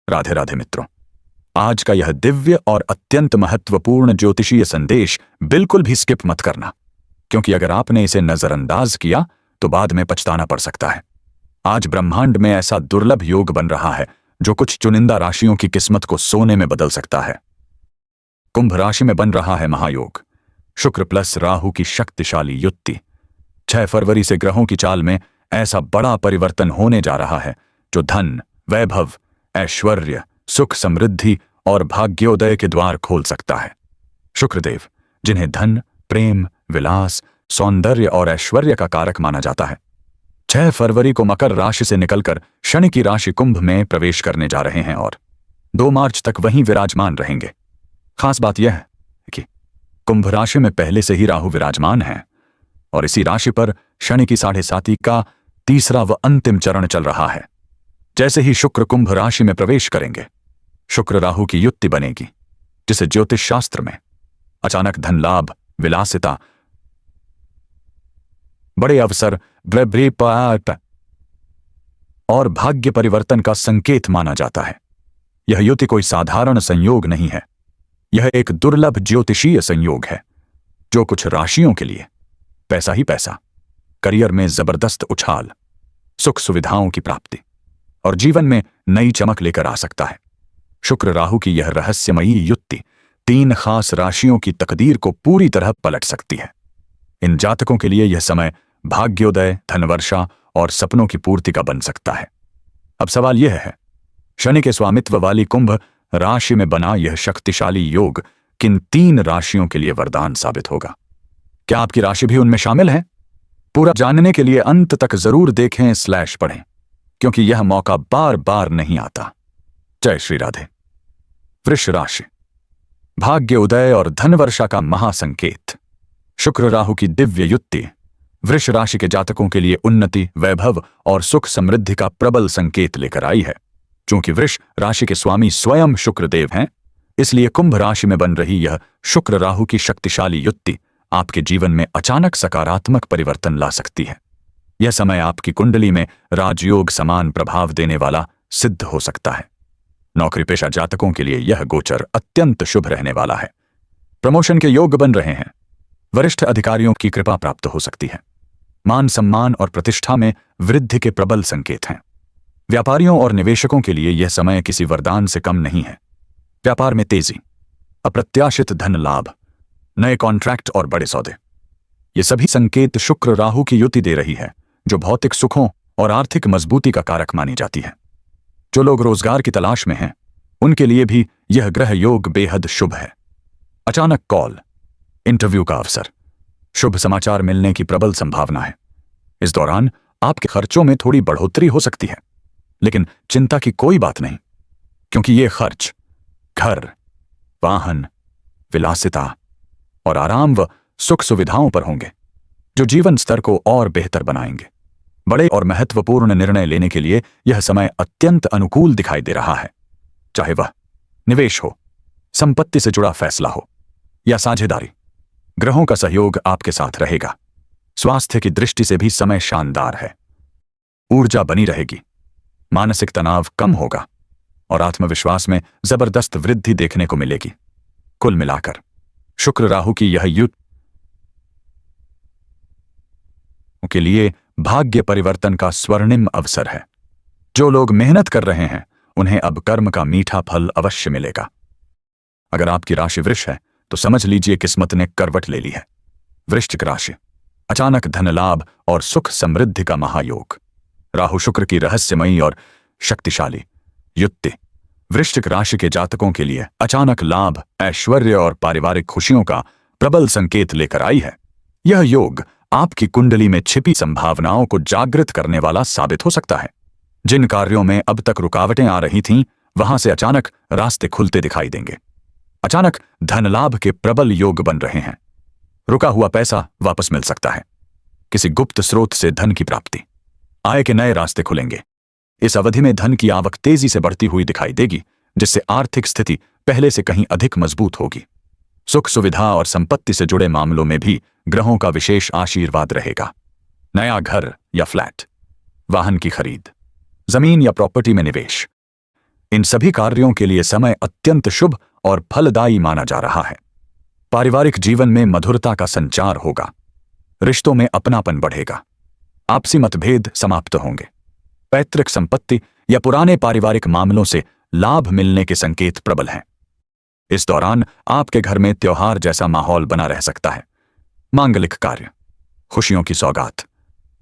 राधे राधे मित्रों, आज का यह दिव्य और अत्यंत महत्वपूर्ण ज्योतिषीय संदेश बिल्कुल भी स्किप मत करना, क्योंकि अगर आपने इसे नजरअंदाज किया तो बाद में पछताना पड़ सकता है। आज ब्रह्मांड में ऐसा दुर्लभ योग बन रहा है जो कुछ चुनिंदा राशियों की किस्मत को सोने में बदल सकता है। कुंभ राशि में बन रहा है महायोग, शुक्र प्लस राहु की शक्तिशाली युति। 6 फरवरी से ग्रहों की चाल में ऐसा बड़ा परिवर्तन होने जा रहा है जो धन, वैभव, ऐश्वर्य, सुख, समृद्धि और भाग्योदय के द्वार खोल सकता है। शुक्रदेव, जिन्हें धन, प्रेम, विलास, सौंदर्य और ऐश्वर्य का कारक माना जाता है, 6 फरवरी को मकर राशि से निकलकर शनि की राशि कुंभ में प्रवेश करने जा रहे हैं और 2 मार्च तक वहीं विराजमान रहेंगे। खास बात यह है कि कुंभ राशि में पहले से ही राहु विराजमान है और इसी राशि पर शनि की 7.5 का तीसरा व अंतिम चरण चल रहा है। जैसे ही शुक्र कुंभ राशि में प्रवेश करेंगे, शुक्र राहु की युति बनेगी, जिसे ज्योतिष शास्त्र में अचानक धन लाभ, विलासिता, बड़े अवसर, और भाग्य परिवर्तन का संकेत माना जाता है। यह युति कोई साधारण संयोग नहीं है, यह एक दुर्लभ ज्योतिषीय संयोग है जो कुछ राशियों के लिए पैसा ही पैसा, करियर में जबरदस्त उछाल, सुख सुविधाओं की प्राप्ति और जीवन में नई चमक लेकर आ सकता है। शुक्र राहु की यह रहस्यमयी युति 3 खास राशियों की तकदीर को पूरी तरह पलट सकती है। इन जातकों के लिए यह समय भाग्योदय, धनवर्षा और सपनों की पूर्ति का बन सकता है। अब सवाल यह है, शनि के स्वामित्व वाली कुंभ राशि में बना यह शक्तिशाली योग किन 3 राशियों के लिए वरदान साबित होगा? क्या आपकी राशि भी उनमें शामिल है? पूरा जानने के लिए अंत तक जरूर देखें / पढ़ें, क्योंकि यह मौका बार बार नहीं आता। जय श्री राधे। वृष राशि, भाग्य उदय और धनवर्षा का महासंकेत। शुक्र राहु की दिव्य युति वृष राशि के जातकों के लिए उन्नति, वैभव और सुख समृद्धि का प्रबल संकेत लेकर आई है। चूंकि वृष राशि के स्वामी स्वयं शुक्रदेव हैं, इसलिए कुंभ राशि में बन रही यह शुक्र राहु की शक्तिशाली युति आपके जीवन में अचानक सकारात्मक परिवर्तन ला सकती है। यह समय आपकी कुंडली में राजयोग समान प्रभाव देने वाला सिद्ध हो सकता है। नौकरी पेशा जातकों के लिए यह गोचर अत्यंत शुभ रहने वाला है। प्रमोशन के योग बन रहे हैं, वरिष्ठ अधिकारियों की कृपा प्राप्त हो सकती है। मान सम्मान और प्रतिष्ठा में वृद्धि के प्रबल संकेत हैं। व्यापारियों और निवेशकों के लिए यह समय किसी वरदान से कम नहीं है। व्यापार में तेजी, अप्रत्याशित धन लाभ, नए कॉन्ट्रैक्ट और बड़े सौदे, ये सभी संकेत शुक्र राहु की युति दे रही है, जो भौतिक सुखों और आर्थिक मजबूती का कारक मानी जाती है। जो लोग रोजगार की तलाश में हैं, उनके लिए भी यह ग्रह योग बेहद शुभ है। अचानक कॉल, इंटरव्यू का अवसर, शुभ समाचार मिलने की प्रबल संभावना है। इस दौरान आपके खर्चों में थोड़ी बढ़ोतरी हो सकती है, लेकिन चिंता की कोई बात नहीं, क्योंकि ये खर्च घर, वाहन, विलासिता और आराम व सुख सुविधाओं पर होंगे, जो जीवन स्तर को और बेहतर बनाएंगे। बड़े और महत्वपूर्ण निर्णय लेने के लिए यह समय अत्यंत अनुकूल दिखाई दे रहा है, चाहे वह निवेश हो, संपत्ति से जुड़ा फैसला हो या साझेदारी। ग्रहों का सहयोग आपके साथ रहेगा। स्वास्थ्य की दृष्टि से भी समय शानदार है। ऊर्जा बनी रहेगी, मानसिक तनाव कम होगा और आत्मविश्वास में जबरदस्त वृद्धि देखने को मिलेगी। कुल मिलाकर शुक्र राहु की यह युति के लिए भाग्य परिवर्तन का स्वर्णिम अवसर है। जो लोग मेहनत कर रहे हैं, उन्हें अब कर्म का मीठा फल अवश्य मिलेगा। अगर आपकी राशि वृष है तो समझ लीजिए किस्मत ने करवट ले ली है। वृश्चिक राशि, अचानक धन लाभ और सुख समृद्धि का महायोग। राहु शुक्र की रहस्यमयी और शक्तिशाली युति वृश्चिक राशि के जातकों के लिए अचानक लाभ, ऐश्वर्य और पारिवारिक खुशियों का प्रबल संकेत लेकर आई है। यह योग आपकी कुंडली में छिपी संभावनाओं को जागृत करने वाला साबित हो सकता है। जिन कार्यों में अब तक रुकावटें आ रही थीं, वहां से अचानक रास्ते खुलते दिखाई देंगे। अचानक धन लाभ के प्रबल योग बन रहे हैं। रुका हुआ पैसा वापस मिल सकता है। किसी गुप्त स्रोत से धन की प्राप्ति, आय के नए रास्ते खुलेंगे। इस अवधि में धन की आवक तेजी से बढ़ती हुई दिखाई देगी, जिससे आर्थिक स्थिति पहले से कहीं अधिक मजबूत होगी। सुख सुविधा और संपत्ति से जुड़े मामलों में भी ग्रहों का विशेष आशीर्वाद रहेगा। नया घर या फ्लैट, वाहन की खरीद, जमीन या प्रॉपर्टी में निवेश, इन सभी कार्यों के लिए समय अत्यंत शुभ और फलदायी माना जा रहा है। पारिवारिक जीवन में मधुरता का संचार होगा। रिश्तों में अपनापन बढ़ेगा। आपसी मतभेद समाप्त होंगे। पैतृक संपत्ति या पुराने पारिवारिक मामलों से लाभ मिलने के संकेत प्रबल हैं। इस दौरान आपके घर में त्योहार जैसा माहौल बना रह सकता है। मांगलिक कार्य, खुशियों की सौगात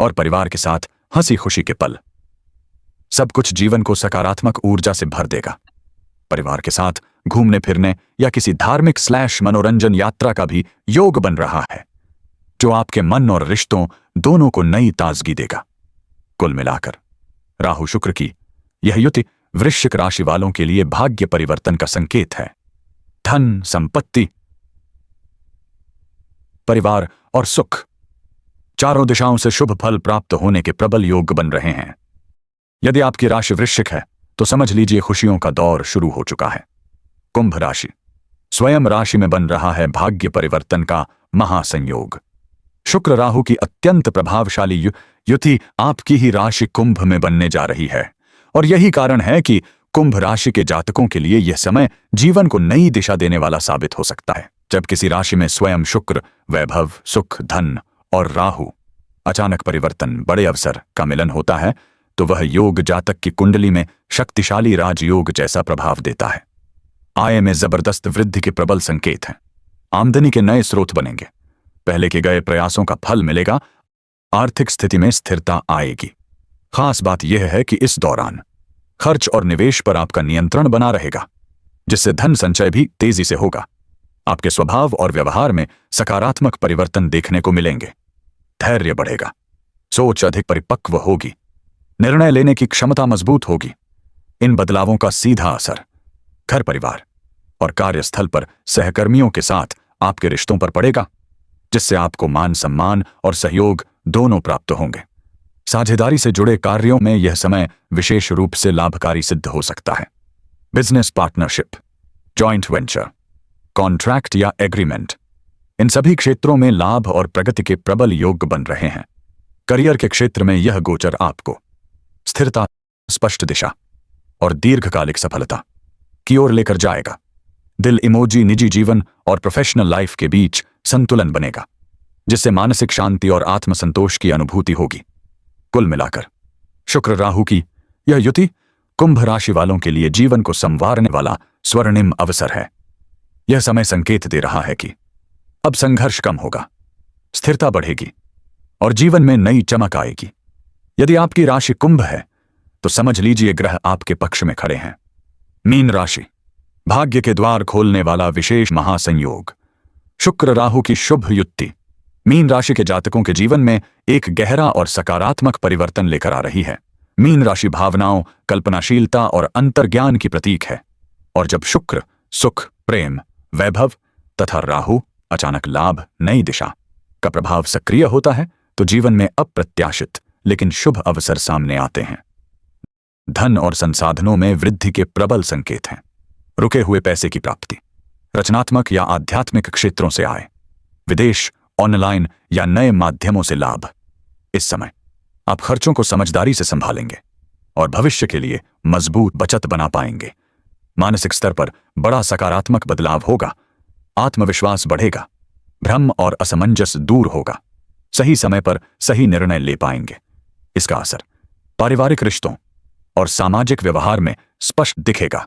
और परिवार के साथ हंसी खुशी के पल, सब कुछ जीवन को सकारात्मक ऊर्जा से भर देगा। परिवार के साथ घूमने फिरने या किसी धार्मिक / मनोरंजन यात्रा का भी योग बन रहा है, जो आपके मन और रिश्तों दोनों को नई ताजगी देगा। कुल मिलाकर राहु शुक्र की यह युति वृश्चिक राशि वालों के लिए भाग्य परिवर्तन का संकेत है। धन, संपत्ति, परिवार और सुख, चारों दिशाओं से शुभ फल प्राप्त होने के प्रबल योग बन रहे हैं। यदि आपकी राशि वृश्चिक है तो समझ लीजिए खुशियों का दौर शुरू हो चुका है। कुंभ राशि, स्वयं राशि में बन रहा है भाग्य परिवर्तन का महासंयोग। शुक्र राहु की अत्यंत प्रभावशाली युति आपकी ही राशि कुंभ में बनने जा रही है, और यही कारण है कि कुंभ राशि के जातकों के लिए यह समय जीवन को नई दिशा देने वाला साबित हो सकता है। जब किसी राशि में स्वयं शुक्र, वैभव, सुख, धन और राहु अचानक परिवर्तन, बड़े अवसर का मिलन होता है, तो वह योग जातक की कुंडली में शक्तिशाली राजयोग जैसा प्रभाव देता है। आय में जबरदस्त वृद्धि के प्रबल संकेत हैं। आमदनी के नए स्रोत बनेंगे। पहले के गए प्रयासों का फल मिलेगा। आर्थिक स्थिति में स्थिरता आएगी। खास बात यह है कि इस दौरान खर्च और निवेश पर आपका नियंत्रण बना रहेगा, जिससे धन संचय भी तेजी से होगा। आपके स्वभाव और व्यवहार में सकारात्मक परिवर्तन देखने को मिलेंगे। धैर्य बढ़ेगा। सोच अधिक परिपक्व होगी। निर्णय लेने की क्षमता मजबूत होगी। इन बदलावों का सीधा असर घर परिवार और कार्यस्थल पर सहकर्मियों के साथ आपके रिश्तों पर पड़ेगा, जिससे आपको मान सम्मान और सहयोग दोनों प्राप्त होंगे। साझेदारी से जुड़े कार्यों में यह समय विशेष रूप से लाभकारी सिद्ध हो सकता है। Business partnership, joint venture, contract या एग्रीमेंट, इन सभी क्षेत्रों में लाभ और प्रगति के प्रबल योग बन रहे हैं। करियर के क्षेत्र में यह गोचर आपको स्थिरता, स्पष्ट दिशा और दीर्घकालिक सफलता की ओर लेकर जाएगा। दिल इमोजी निजी जीवन और प्रोफेशनल लाइफ के बीच संतुलन बनेगा, जिससे मानसिक शांति और आत्मसंतोष की अनुभूति होगी। कुल मिलाकर शुक्र राहु की यह युति कुंभ राशि वालों के लिए जीवन को संवारने वाला स्वर्णिम अवसर है। यह समय संकेत दे रहा है कि अब संघर्ष कम होगा, स्थिरता बढ़ेगी और जीवन में नई चमक आएगी। यदि आपकी राशि कुंभ है तो समझ लीजिए ग्रह आपके पक्ष में खड़े हैं। मीन राशि, भाग्य के द्वार खोलने वाला विशेष महासंयोग। शुक्र राहु की शुभ युति मीन राशि के जातकों के जीवन में एक गहरा और सकारात्मक परिवर्तन लेकर आ रही है। मीन राशि भावनाओं, कल्पनाशीलता और अंतर्ज्ञान की प्रतीक है, और जब शुक्र सुख, प्रेम, वैभव तथा राहु अचानक लाभ, नई दिशा का प्रभाव सक्रिय होता है, तो जीवन में अप्रत्याशित लेकिन शुभ अवसर सामने आते हैं। धन और संसाधनों में वृद्धि के प्रबल संकेत हैं। रुके हुए पैसे की प्राप्ति, रचनात्मक या आध्यात्मिक क्षेत्रों से आय, विदेश, ऑनलाइन या नए माध्यमों से लाभ। इस समय आप खर्चों को समझदारी से संभालेंगे और भविष्य के लिए मजबूत बचत बना पाएंगे। मानसिक स्तर पर बड़ा सकारात्मक बदलाव होगा। आत्मविश्वास बढ़ेगा। भ्रम और असमंजस दूर होगा। सही समय पर सही निर्णय ले पाएंगे। इसका असर पारिवारिक रिश्तों और सामाजिक व्यवहार में स्पष्ट दिखेगा।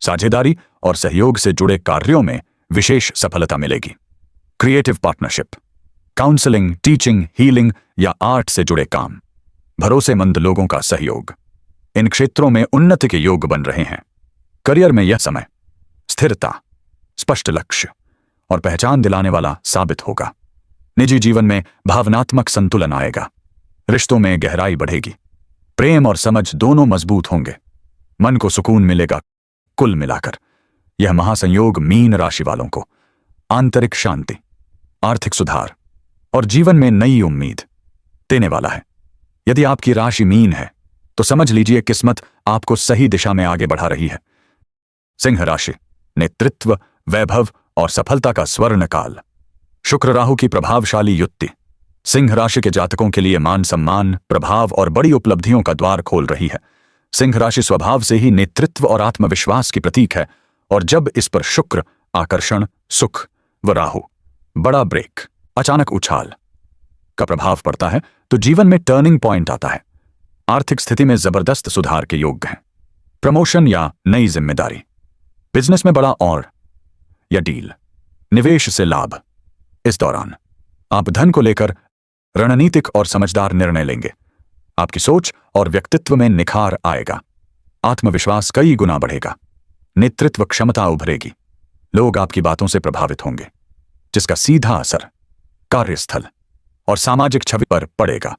साझेदारी और सहयोग से जुड़े कार्यों में विशेष सफलता मिलेगी। Creative partnership, counselling, teaching, healing या आर्ट से जुड़े काम, भरोसेमंद लोगों का सहयोग, इन क्षेत्रों में उन्नति के योग बन रहे हैं। करियर में यह समय स्थिरता, स्पष्ट लक्ष्य और पहचान दिलाने वाला साबित होगा। निजी जीवन में भावनात्मक संतुलन आएगा। रिश्तों में गहराई बढ़ेगी। प्रेम और समझ दोनों मजबूत होंगे। मन को सुकून मिलेगा। कुल मिलाकर यह महासंयोग मीन राशि वालों को आंतरिक शांति, आर्थिक सुधार और जीवन में नई उम्मीद देने वाला है। यदि आपकी राशि मीन है तो समझ लीजिए किस्मत आपको सही दिशा में आगे बढ़ा रही है। सिंह राशि, नेतृत्व, वैभव और सफलता का स्वर्ण काल। शुक्र राहु की प्रभावशाली युति सिंह राशि के जातकों के लिए मान सम्मान, प्रभाव और बड़ी उपलब्धियों का द्वार खोल रही है। सिंह राशि स्वभाव से ही नेतृत्व और आत्मविश्वास की प्रतीक है, और जब इस पर शुक्र, आकर्षण, सुख व राहु, बड़ा ब्रेक, अचानक उछाल का प्रभाव पड़ता है तो जीवन में टर्निंग पॉइंट आता है। आर्थिक स्थिति में जबरदस्त सुधार के योग हैं। प्रमोशन या नई जिम्मेदारी, बिजनेस में बड़ा और या डील, निवेश से लाभ। इस दौरान आप धन को लेकर रणनीतिक और समझदार निर्णय लेंगे। आपकी सोच और व्यक्तित्व में निखार आएगा। आत्मविश्वास कई गुना बढ़ेगा। नेतृत्व क्षमता उभरेगी। लोग आपकी बातों से प्रभावित होंगे, जिसका सीधा असर कार्यस्थल और सामाजिक छवि पर पड़ेगा।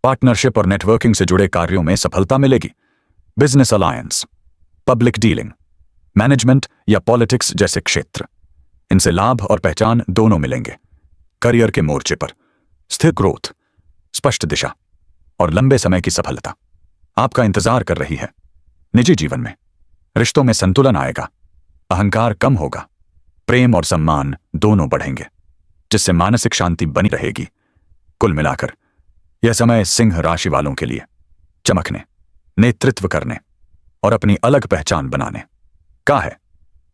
पार्टनरशिप और नेटवर्किंग से जुड़े कार्यों में सफलता मिलेगी। Business alliance, public dealing, management या पॉलिटिक्स जैसे क्षेत्र, इनसे लाभ और पहचान दोनों मिलेंगे। करियर के मोर्चे पर स्थिर ग्रोथ, स्पष्ट दिशा और लंबे समय की सफलता आपका इंतजार कर रही है। निजी जीवन में रिश्तों में संतुलन आएगा। अहंकार कम होगा। प्रेम और सम्मान दोनों बढ़ेंगे, जिससे मानसिक शांति बनी रहेगी। कुल मिलाकर यह समय सिंह राशि वालों के लिए चमकने, नेतृत्व करने और अपनी अलग पहचान बनाने का है।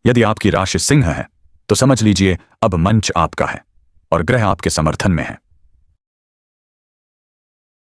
यदि आपकी राशि सिंह है तो समझ लीजिए अब मंच आपका है और ग्रह आपके समर्थन में है।